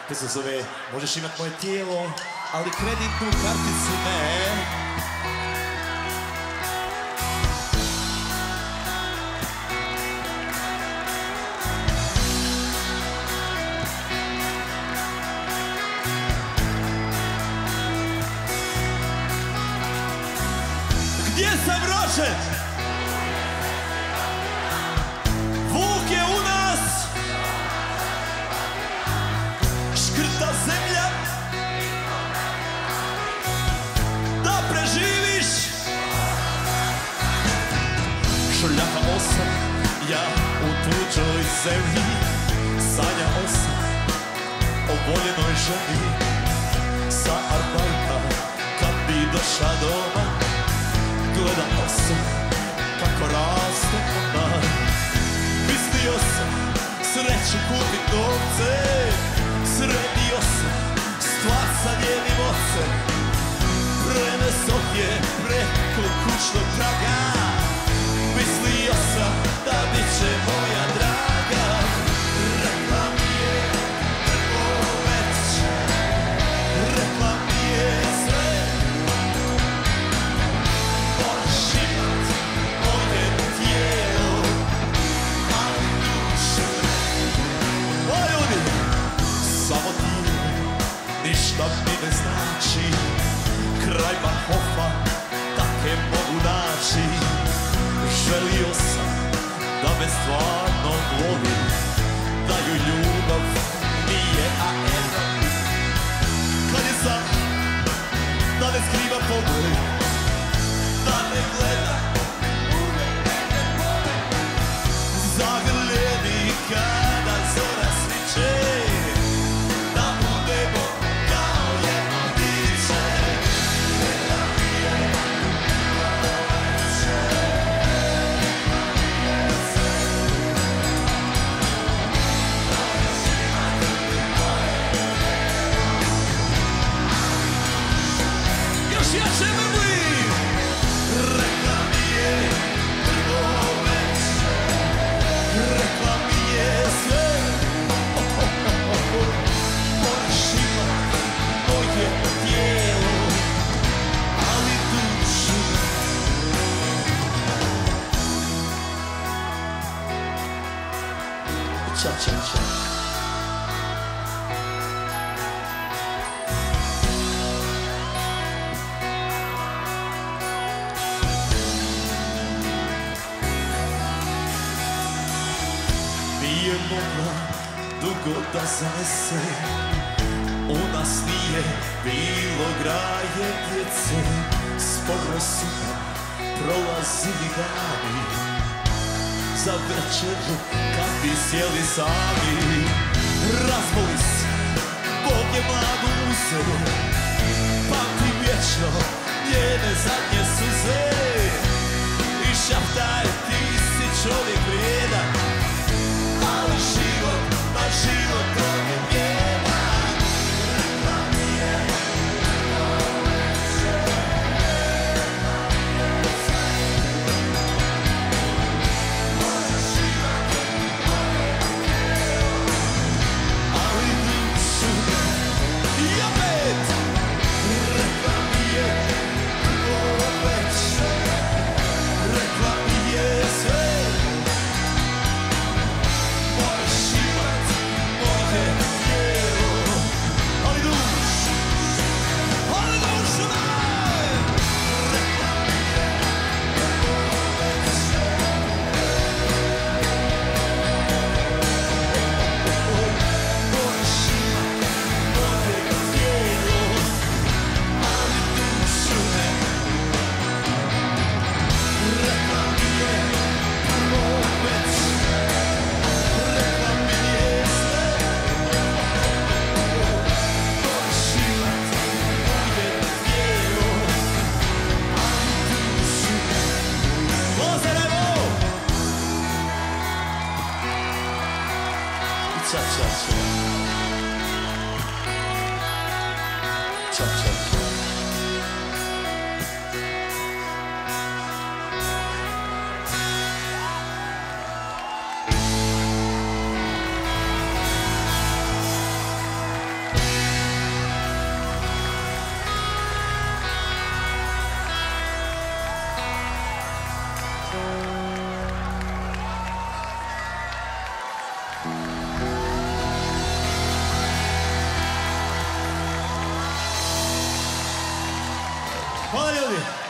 Pesma se zove Možeš imat moje tijelo, ali kreditnu karticu ne. Gdje sam rođen? Vuk je u nas. Škrta zemlja da preživiš. Šuljaka osam, ja u tuđoj zemlji. Sanjao sam o voljenoj ženi. Sa arbajta kad bi došla doma, gledao sam kako raste ona. Mislio sam sreću kupit novce, sredio sam stvar sa njenim ocem. Prenesok je preko kućnog praga, mislio sam da bit će moja draga. Rekla mi je prvo već, rekla mi je sve. Možeš imat moje tijelo, ali dušu ne. O ljudi, samo ti ništa mi ne znači. Kraj Bahofa take mogu naći. Želio sam da me stvarno voli, da ju ljubav nije aena. Kad je sam, da ne skriva pogled, da ne gleda, zagrljeni kada zora sviće, da budemo kao jedno biće. Rekla mi je večer, rekla mi je sve. Možeš imati moje tijelo, još jače me boli. Rekla mi je prvo večer, rekla mi je sve. Možeš imati moje tijelo, ali dušu ča, ča, ča. Nije mogla dugo da zanese, u nas nije bilo graje djece. Sporo su nam prolazili dani, za večeru kad bi sjeli sami. Razboli se, Bog je mladu uzeo, pamti vječno njene zadnje suze. I šaptaj, ti si čovjek vrijedan, ali život, pa život to je bijedan. Rekla mi je prvo večer, rekla mi je sve. Možeš imati moje tijelo, ali dušu ne. I opet, rekla mi je prvo večer, rekla mi je sve. Možeš imat moje tijelo, ali dušu ne. Rekla mi je prvo večer, možeš imat moje tijelo, ali dušu ne. Rekla mi je prvo večer, rekla mi je sve. Možeš imat moje tijelo, ali dušu ne. Pozdravimo! Ča, ča, ča. Ča, ča, ča. Hvala ljudi.